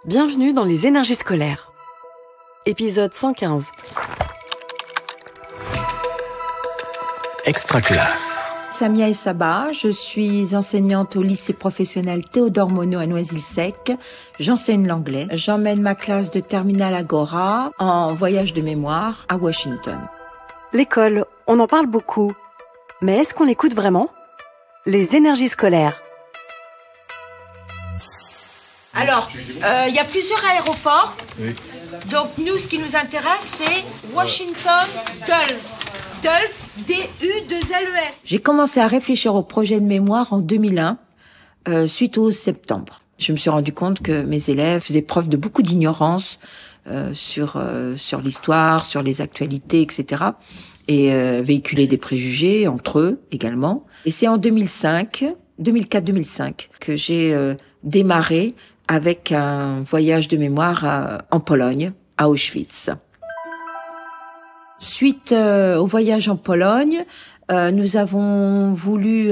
Bienvenue dans les énergies scolaires. Épisode 115. Extra classe. Samia Essaba, je suis enseignante au lycée professionnel Théodore Monod à Noisy-le-Sec. J'enseigne l'anglais. J'emmène ma classe de terminale Agora en voyage de mémoire à Washington. L'école, on en parle beaucoup. Mais est-ce qu'on l'écoute vraiment? Les énergies scolaires. Alors, il y a plusieurs aéroports. Oui. Donc nous, ce qui nous intéresse, c'est Washington Dulles. Dulles, D-U-2-L-E-S. J'ai commencé à réfléchir au projet de mémoire en 2001, suite au 11 septembre. Je me suis rendu compte que mes élèves faisaient preuve de beaucoup d'ignorance sur l'histoire, sur les actualités, etc. Et véhiculaient des préjugés entre eux également. Et c'est en 2004-2005, que j'ai démarré avec un voyage de mémoire en Pologne, à Auschwitz. Suite au voyage en Pologne, nous avons voulu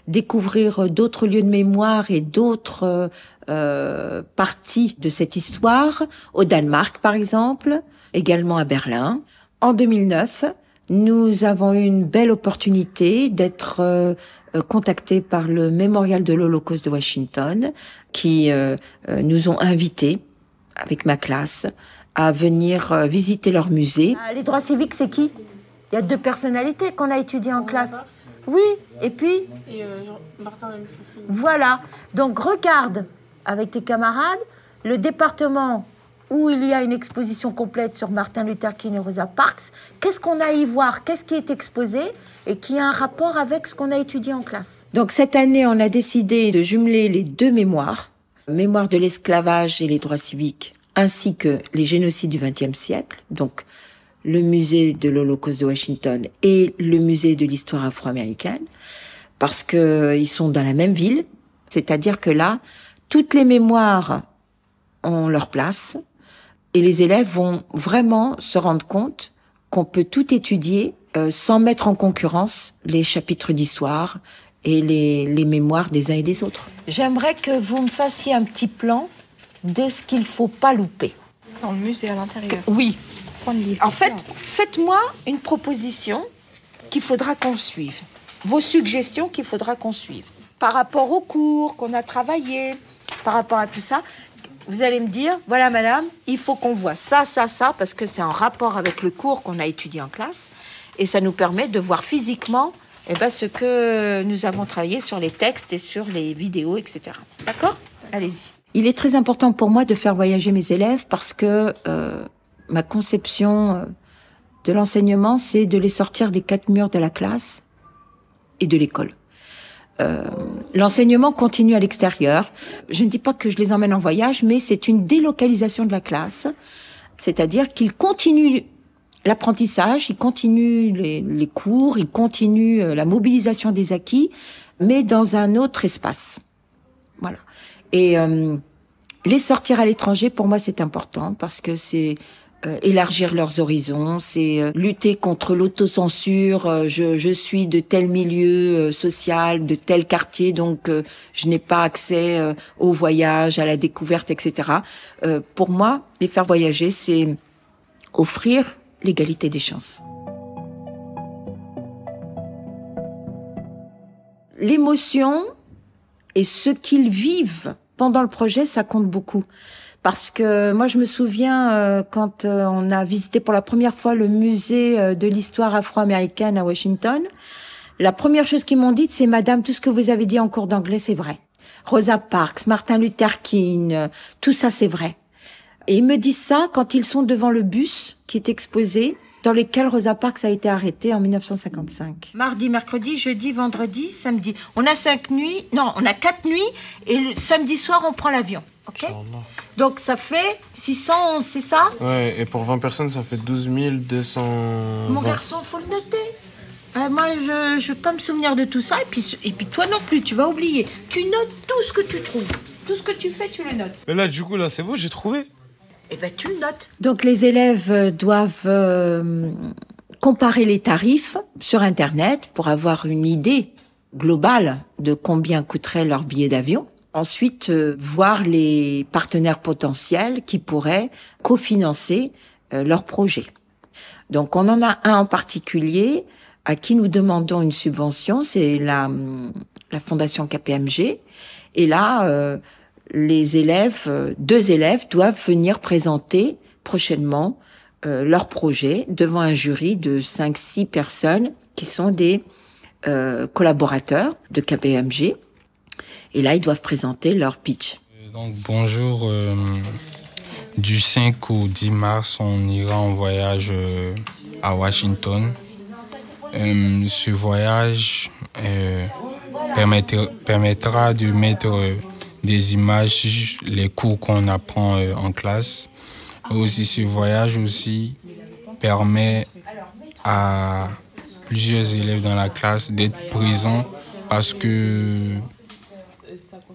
découvrir d'autres lieux de mémoire et d'autres parties de cette histoire, au Danemark par exemple, également à Berlin. En 2009, nous avons eu une belle opportunité d'être contactés par le Mémorial de l'Holocauste de Washington, qui nous ont invités, avec ma classe, à venir visiter leur musée. Les droits civiques, c'est qui? Il y a 2 personnalités qu'on a étudiées en classe. Oui, et puis Martin Luther King. Voilà. Donc regarde avec tes camarades le département où il y a une exposition complète sur Martin Luther King et Rosa Parks. Qu'est-ce qu'on a à y voir? Qu'est-ce qui est exposé et qui a un rapport avec ce qu'on a étudié en classe? Donc cette année, on a décidé de jumeler les 2 mémoires, mémoire de l'esclavage et les droits civiques, ainsi que les génocides du XXe siècle, donc le musée de l'Holocauste de Washington et le musée de l'histoire afro-américaine, parce que ils sont dans la même ville, c'est-à-dire que là, toutes les mémoires ont leur place, et les élèves vont vraiment se rendre compte qu'on peut tout étudier sans mettre en concurrence les chapitres d'histoire et les mémoires des uns et des autres. J'aimerais que vous me fassiez un petit plan de ce qu'il ne faut pas louper. Dans le musée à l'intérieur. Oui. Prendre les En fait, photos. faites-moi une proposition qu'il faudra qu'on suive. Vos suggestions qu'il faudra qu'on suive. Par rapport aux cours qu'on a travaillé, par rapport à tout ça, vous allez me dire, voilà madame, il faut qu'on voit ça, parce que c'est en rapport avec le cours qu'on a étudié en classe. Et ça nous permet de voir physiquement ce que nous avons travaillé sur les textes et sur les vidéos, etc. D'accord? Allez-y. Il est très important pour moi de faire voyager mes élèves parce que ma conception de l'enseignement, c'est de les sortir des 4 murs de la classe et de l'école. L'enseignement continue à l'extérieur. Je ne dis pas que je les emmène en voyage, mais c'est une délocalisation de la classe. C'est-à-dire qu'ils continuent l'apprentissage, ils continuent les cours, ils continuent la mobilisation des acquis, mais dans un autre espace. Voilà. Et les sortir à l'étranger, pour moi, c'est important parce que c'est élargir leurs horizons, c'est lutter contre l'autocensure. Je suis de tel milieu social, de tel quartier, donc je n'ai pas accès au voyage, à la découverte, etc. Pour moi, les faire voyager, c'est offrir l'égalité des chances. L'émotion et ce qu'ils vivent pendant le projet, ça compte beaucoup. Parce que moi, je me souviens quand on a visité pour la première fois le musée de l'histoire afro-américaine à Washington, la première chose qu'ils m'ont dite, c'est « Madame, tout ce que vous avez dit en cours d'anglais, c'est vrai. Rosa Parks, Martin Luther King, tout ça, c'est vrai. » Et ils me disent ça quand ils sont devant le bus qui est exposé, dans lequel Rosa Parks a été arrêtée en 1955. Mardi, mercredi, jeudi, vendredi, samedi. On a 4 nuits, et le samedi soir, on prend l'avion. Ok? Donc ça fait 611, c'est ça? Ouais, et pour 20 personnes, ça fait 12 200... Mon garçon, faut le noter. Moi, je ne vais pas me souvenir de tout ça. Et puis toi non plus, tu vas oublier. Tu notes tout ce que tu trouves. Tout ce que tu fais, tu le notes. Mais là, du coup, là, c'est beau, j'ai trouvé. Eh ben, tu le notes. Donc les élèves doivent comparer les tarifs sur Internet pour avoir une idée globale de combien coûterait leur billet d'avion. ensuite voir les partenaires potentiels qui pourraient cofinancer leur projet. Donc on en a un en particulier à qui nous demandons une subvention, c'est la Fondation KPMG. Et là, les élèves, 2 élèves doivent venir présenter prochainement leur projet devant un jury de 5-6 personnes qui sont des collaborateurs de KPMG. Et là, ils doivent présenter leur pitch. Donc bonjour, du 5 au 10 mars, on ira en voyage à Washington. Ce voyage permettra de mettre des images, les cours qu'on apprend en classe. Aussi, ce voyage aussi permet à plusieurs élèves dans la classe d'être présents parce que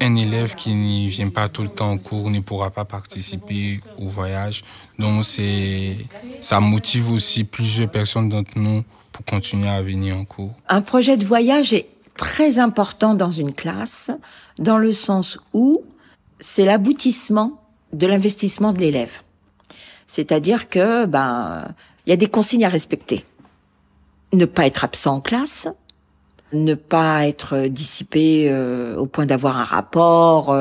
un élève qui ne vient pas tout le temps au cours ne pourra pas participer au voyage. Donc, ça motive aussi plusieurs personnes d'entre nous pour continuer à venir en cours. Un projet de voyage est très important dans une classe, dans le sens où c'est l'aboutissement de l'investissement de l'élève. C'est-à-dire que, y a des consignes à respecter. Ne pas être absent en classe, ne pas être dissipé au point d'avoir un rapport,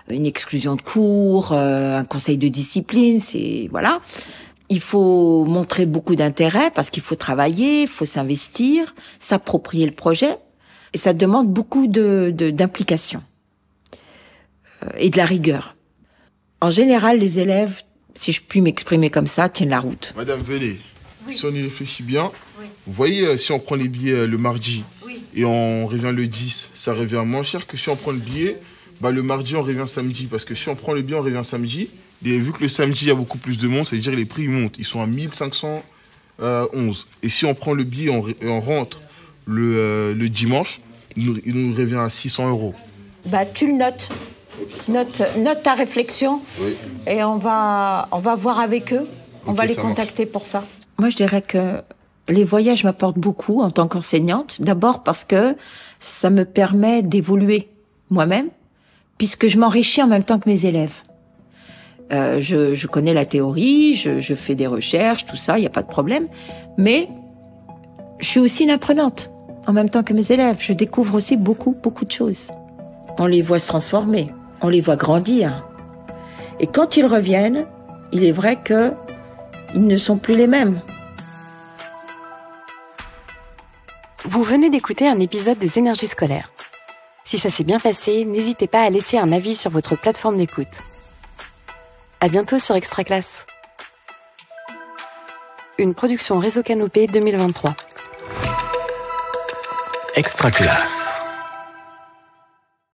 une exclusion de cours, un conseil de discipline, voilà. Il faut montrer beaucoup d'intérêt parce qu'il faut travailler, il faut s'investir, s'approprier le projet. Et ça demande beaucoup d'implication et de la rigueur. En général, les élèves, si je puis m'exprimer comme ça, tiennent la route. Madame, venez. Oui. Si on y réfléchit bien, vous voyez, si on prend les billets le mardi et on revient le 10, ça revient moins cher que si on prend le billet, le mardi, on revient samedi. Parce que si on prend le billet, on revient samedi. Et vu que le samedi, il y a beaucoup plus de monde, ça veut dire que les prix montent. Ils sont à 1511. Et si on prend le billet et on rentre le dimanche, il nous revient à 600 €. Tu le notes. Note ta réflexion. Oui. Et on va voir avec eux. On va les contacter pour ça. Moi, je dirais que les voyages m'apportent beaucoup en tant qu'enseignante. D'abord parce que ça me permet d'évoluer moi-même, puisque je m'enrichis en même temps que mes élèves. Je connais la théorie, je fais des recherches, tout ça, il n'y a pas de problème. Mais je suis aussi une apprenante, en même temps que mes élèves. Je découvre aussi beaucoup de choses. On les voit se transformer, on les voit grandir. Et quand ils reviennent, il est vrai que ils ne sont plus les mêmes. Vous venez d'écouter un épisode des Énergies scolaires. Si ça s'est bien passé, n'hésitez pas à laisser un avis sur votre plateforme d'écoute. À bientôt sur Extra Classe. Une production Réseau Canopé 2023. Extra Classe.